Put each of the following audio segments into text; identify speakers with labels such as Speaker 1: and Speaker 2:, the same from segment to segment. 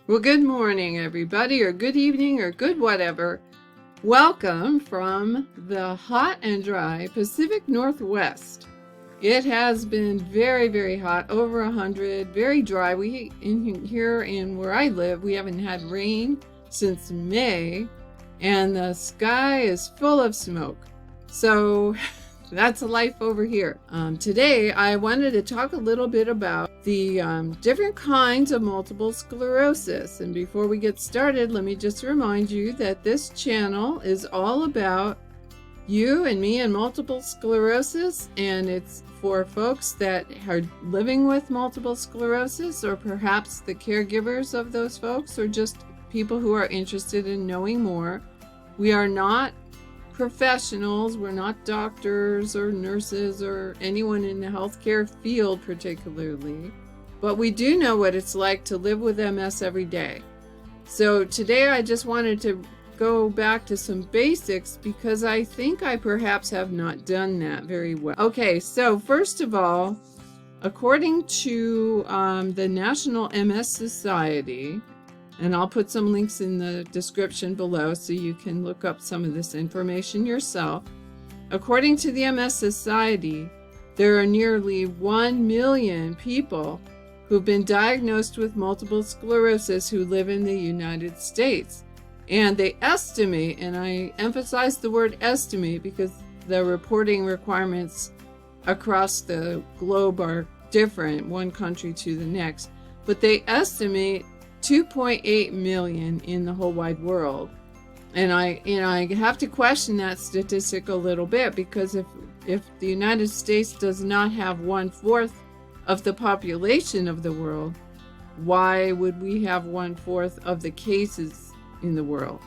Speaker 1: Well, good morning, everybody, or good evening, or good whatever. Welcome from the hot and dry Pacific Northwest. It has been very, very hot, over 100, very dry. Here in where I live, we haven't had rain since May, and the sky is full of smoke. So that's life over here. Today, I wanted to talk a little bit about the different kinds of multiple sclerosis. And before we get started, let me just remind you that this channel is all about you and me and multiple sclerosis, and it's for folks that are living with multiple sclerosis, or perhaps the caregivers of those folks, or just people who are interested in knowing more. We are not professionals, we're not doctors or nurses or anyone in the healthcare field particularly, but we do know what it's like to live with MS every day. So today I just wanted to go back to some basics because I think I perhaps have not done that very well. Okay, so first of all, according to the National MS Society, and I'll put some links in the description below so you can look up some of this information yourself. According to the MS Society, there are nearly 1 million people who've been diagnosed with multiple sclerosis who live in the United States. And they estimate, and I emphasize the word estimate because the reporting requirements across the globe are different, one country to the next, but they estimate 2.8 million in the whole wide world. And I have to question that statistic a little bit, because if the United States does not have 1/4 of the population of the world, why would we have 1/4 of the cases in the world?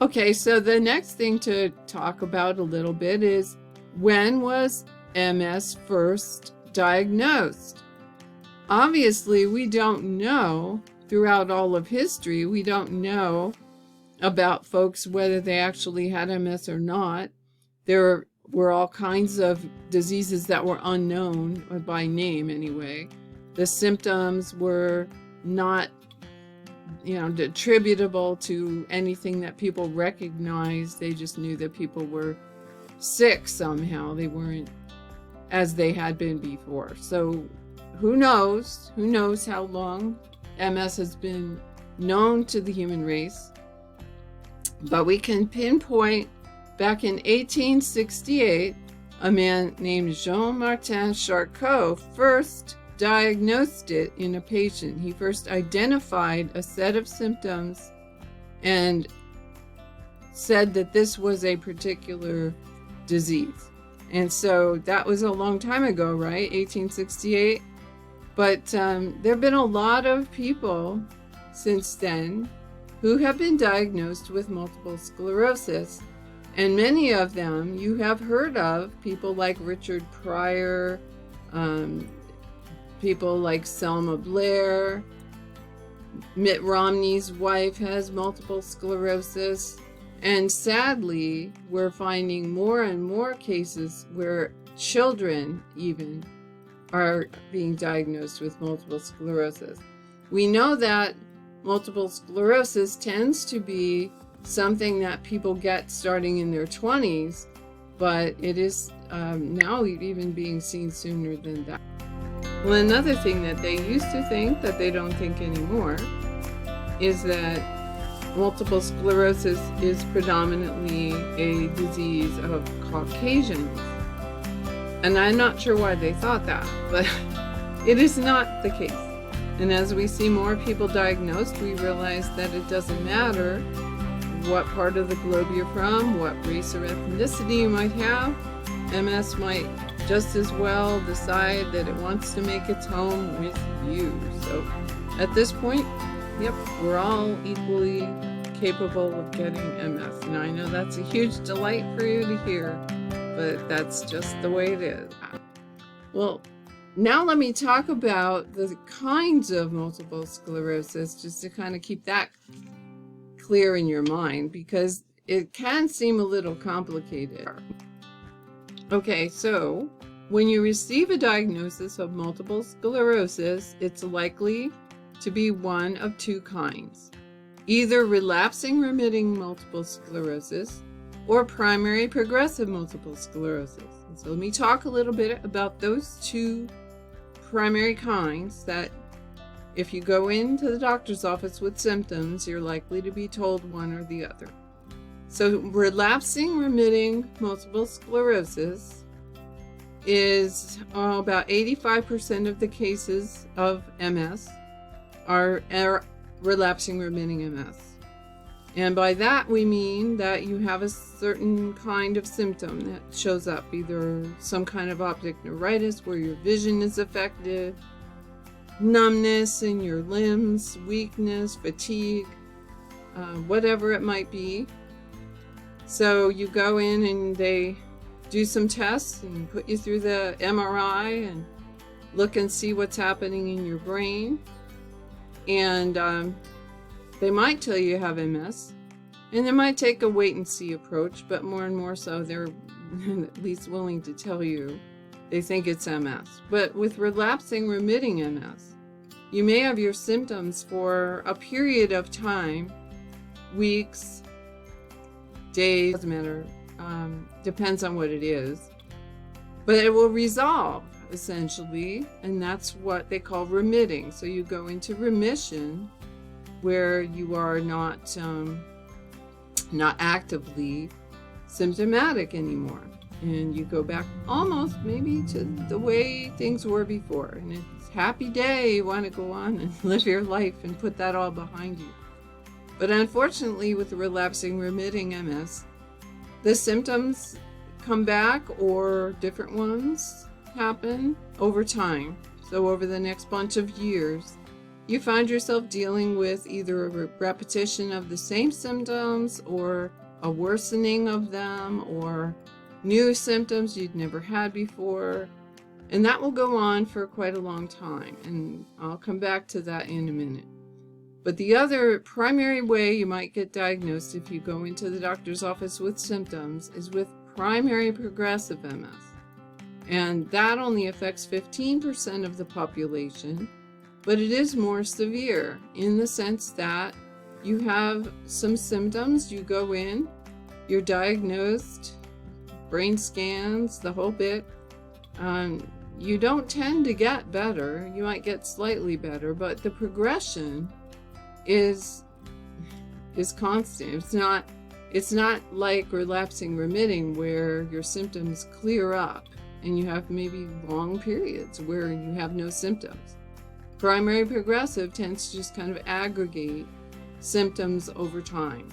Speaker 1: Okay, so the next thing to talk about a little bit is, when was MS first diagnosed? Obviously, we don't know. Throughout all of history, we don't know about folks whether they actually had MS or not. There were all kinds of diseases that were unknown, or by name anyway. The symptoms were not, attributable to anything that people recognized. They just knew that people were sick somehow. They weren't as they had been before. So who knows how long MS has been known to the human race. But we can pinpoint back in 1868, a man named Jean-Martin Charcot first diagnosed it in a patient. He first identified a set of symptoms and said that this was a particular disease. And so that was a long time ago, right? 1868. But there have been a lot of people since then who have been diagnosed with multiple sclerosis. And many of them you have heard of, people like Richard Pryor, people like Selma Blair. Mitt Romney's wife has multiple sclerosis. And sadly, we're finding more and more cases where children even are being diagnosed with multiple sclerosis. We know that multiple sclerosis tends to be something that people get starting in their 20s, but it is now even being seen sooner than that. Well, another thing that they used to think that they don't think anymore is that multiple sclerosis is predominantly a disease of Caucasians. And I'm not sure why they thought that, but it is not the case. And as we see more people diagnosed, we realize that it doesn't matter what part of the globe you're from, what race or ethnicity you might have. MS might just as well decide that it wants to make its home with you. So at this point, yep, we're all equally capable of getting MS. And I know that's a huge delight for you to hear, but that's just the way it is. Well, now let me talk about the kinds of multiple sclerosis, just to kind of keep that clear in your mind, because it can seem a little complicated. Okay, so when you receive a diagnosis of multiple sclerosis, it's likely to be one of two kinds, either relapsing-remitting multiple sclerosis or primary progressive multiple sclerosis. And so let me talk a little bit about those two primary kinds that if you go into the doctor's office with symptoms, you're likely to be told one or the other. So relapsing-remitting multiple sclerosis is about 85% of the cases of MS are relapsing-remitting MS. And by that we mean that you have a certain kind of symptom that shows up, either some kind of optic neuritis where your vision is affected, numbness in your limbs, weakness, fatigue, whatever it might be. So you go in and they do some tests and put you through the MRI and look and see what's happening in your brain. And they might tell you have MS, and they might take a wait-and-see approach, but more and more so they're at least willing to tell you they think it's MS. But with relapsing-remitting MS, you may have your symptoms for a period of time, weeks, days, doesn't matter, depends on what it is, but it will resolve essentially, and that's what they call remitting. So you go into remission where you are not actively symptomatic anymore, and you go back almost maybe to the way things were before, and it's happy day, you want to go on and live your life and put that all behind you. But unfortunately with the relapsing-remitting MS, the symptoms come back, or different ones happen over time. So over the next bunch of years, you find yourself dealing with either a repetition of the same symptoms, or a worsening of them, or new symptoms you'd never had before. And that will go on for quite a long time, and I'll come back to that in a minute. But the other primary way you might get diagnosed if you go into the doctor's office with symptoms is with primary progressive MS. And that only affects 15% of the population, but it is more severe in the sense that you have some symptoms, you go in, you're diagnosed, brain scans, the whole bit. You don't tend to get better. You might get slightly better, but the progression is constant. It's not like relapsing remitting where your symptoms clear up and you have maybe long periods where you have no symptoms. Primary progressive tends to just kind of aggregate symptoms over time,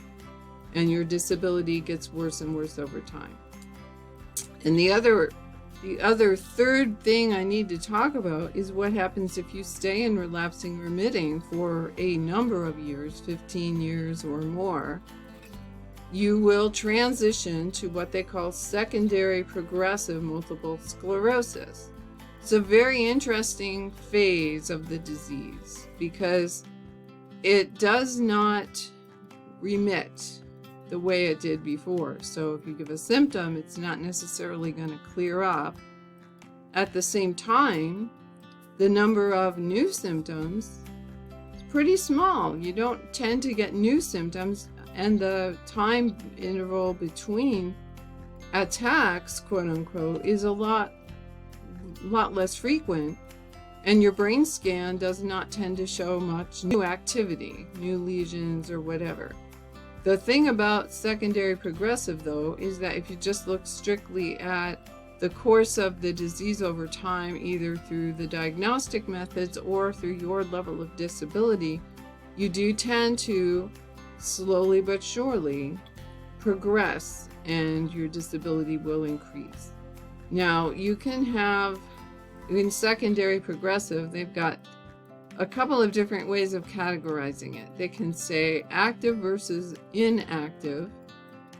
Speaker 1: and your disability gets worse and worse over time. And the other third thing I need to talk about is what happens if you stay in relapsing remitting for a number of years, 15 years or more. You will transition to what they call secondary progressive multiple sclerosis. It's a very interesting phase of the disease because it does not remit the way it did before. So if you give a symptom, it's not necessarily going to clear up. At the same time, the number of new symptoms is pretty small. You don't tend to get new symptoms, and the time interval between attacks, quote unquote, is a lot less frequent, and your brain scan does not tend to show much new activity, new lesions or whatever. The thing about secondary progressive, though, is that if you just look strictly at the course of the disease over time, either through the diagnostic methods or through your level of disability, you do tend to slowly but surely progress and your disability will increase. Now, you can have, in secondary progressive, they've got a couple of different ways of categorizing it. They can say active versus inactive,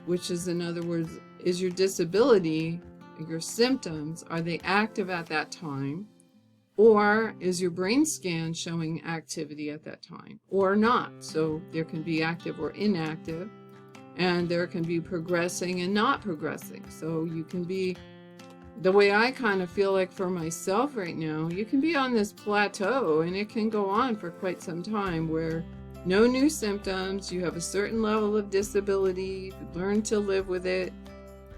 Speaker 1: which is, in other words, is your disability, your symptoms, are they active at that time? Or is your brain scan showing activity at that time or not? So there can be active or inactive, and there can be progressing and not progressing. So you can be the way I kind of feel like for myself right now, you can be on this plateau and it can go on for quite some time where no new symptoms, you have a certain level of disability, you learn to live with it,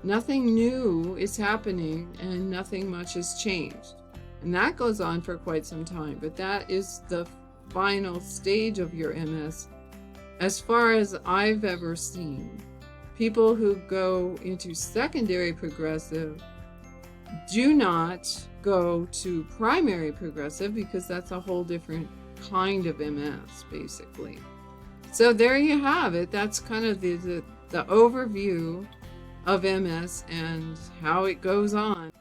Speaker 1: nothing new is happening and nothing much has changed. And that goes on for quite some time, but that is the final stage of your MS as far as I've ever seen. People who go into secondary progressive do not go to primary progressive because that's a whole different kind of MS, basically. So there you have it. That's kind of the overview of MS and how it goes on.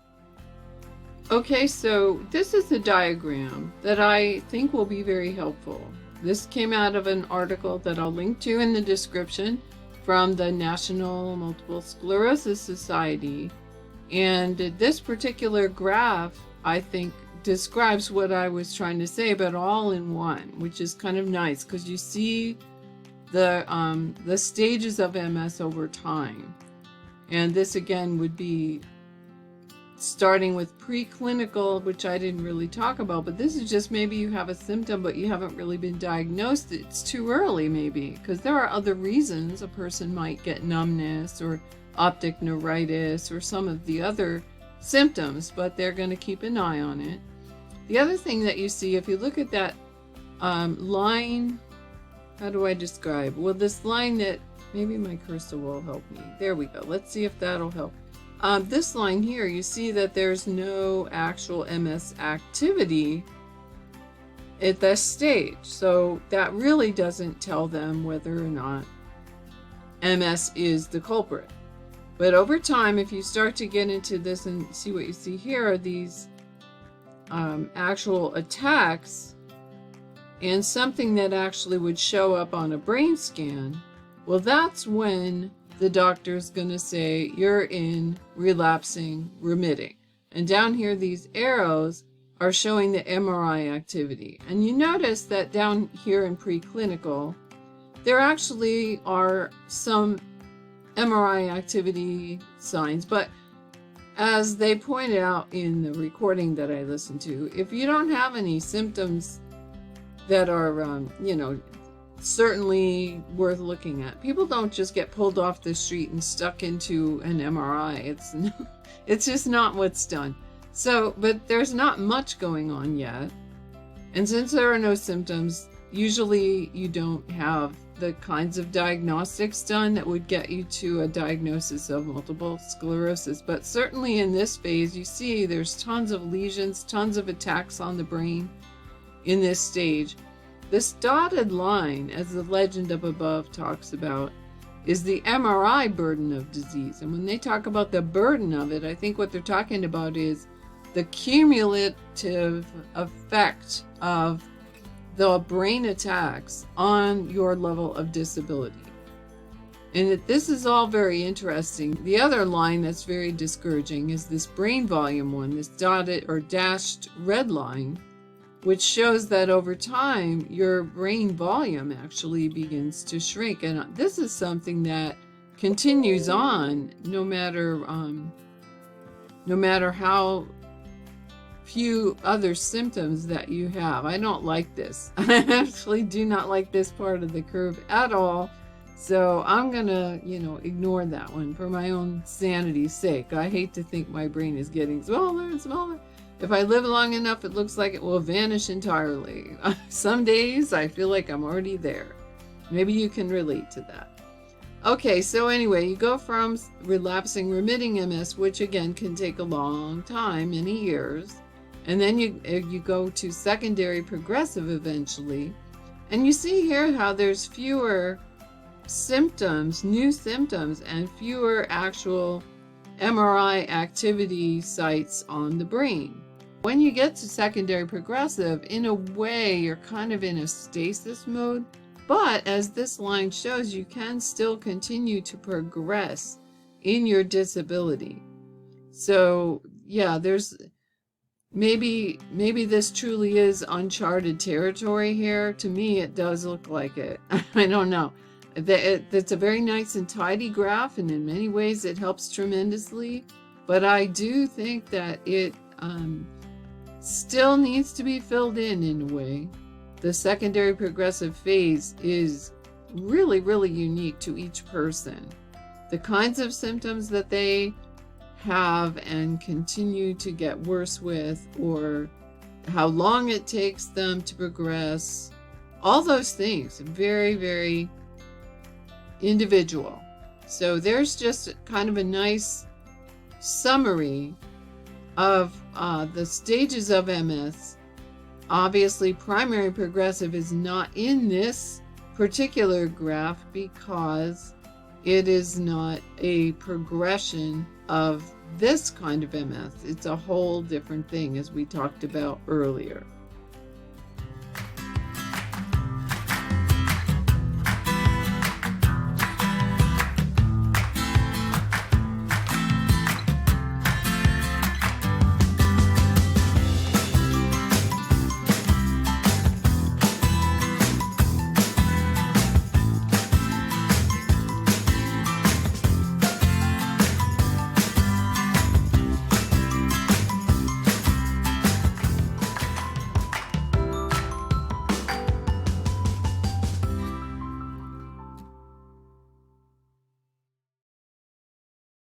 Speaker 1: Okay, so this is a diagram that I think will be very helpful. This came out of an article that I'll link to in the description from the National Multiple Sclerosis Society. And this particular graph, I think, describes what I was trying to say, but all in one, which is kind of nice because you see the stages of MS over time. And this again would be starting with preclinical, which I didn't really talk about, but this is just maybe you have a symptom, but you haven't really been diagnosed. It's too early maybe, because there are other reasons a person might get numbness or optic neuritis or some of the other symptoms, but they're going to keep an eye on it. The other thing that you see, if you look at that line, how do I describe? Well, this line that, maybe my cursor will help me. There we go. Let's see if that'll help. This line here, you see that there's no actual MS activity at this stage. So that really doesn't tell them whether or not MS is the culprit. But over time, if you start to get into this and see what you see here are these actual attacks and something that actually would show up on a brain scan, well, that's when the doctor's going to say you're in relapsing remitting. And down here, these arrows are showing the MRI activity. And you notice that down here in preclinical, there actually are some MRI activity signs, but as they pointed out in the recording that I listened to, if you don't have any symptoms that are, certainly worth looking at, people don't just get pulled off the street and stuck into an MRI. It's just not what's done. So, but there's not much going on yet. And since there are no symptoms, usually you don't have the kinds of diagnostics done that would get you to a diagnosis of multiple sclerosis. But certainly in this phase, you see there's tons of lesions, tons of attacks on the brain in this stage. This dotted line, as the legend up above talks about, is the MRI burden of disease. And when they talk about the burden of it, I think what they're talking about is the cumulative effect of the brain attacks on your level of disability. And this is all very interesting. The other line that's very discouraging is this brain volume one, this dotted or dashed red line, which shows that over time your brain volume actually begins to shrink. And this is something that continues on no matter how few other symptoms that you have. I don't like this. I actually do not like this part of the curve at all. So I'm gonna, ignore that one for my own sanity's sake. I hate to think my brain is getting smaller and smaller. If I live long enough, it looks like it will vanish entirely. Some days I feel like I'm already there. Maybe you can relate to that. Okay, so anyway, you go from relapsing remitting MS, which again can take a long time, many years, and then you go to secondary progressive eventually. And you see here how there's fewer symptoms, new symptoms, and fewer actual MRI activity sites on the brain. When you get to secondary progressive, in a way, you're kind of in a stasis mode. But as this line shows, you can still continue to progress in your disability. So yeah, there's maybe this truly is uncharted territory here. To me, it does look like it. I don't know. It's a very nice and tidy graph, and in many ways it helps tremendously. but I do think that it still needs to be filled in a way. The secondary progressive phase is really, really unique to each person. The kinds of symptoms that they have and continue to get worse with, or how long it takes them to progress, all those things, very, very individual. So there's just kind of a nice summary of the stages of MS. Obviously, primary progressive is not in this particular graph because it is not a progression of this kind of MS. It's a whole different thing, as we talked about earlier.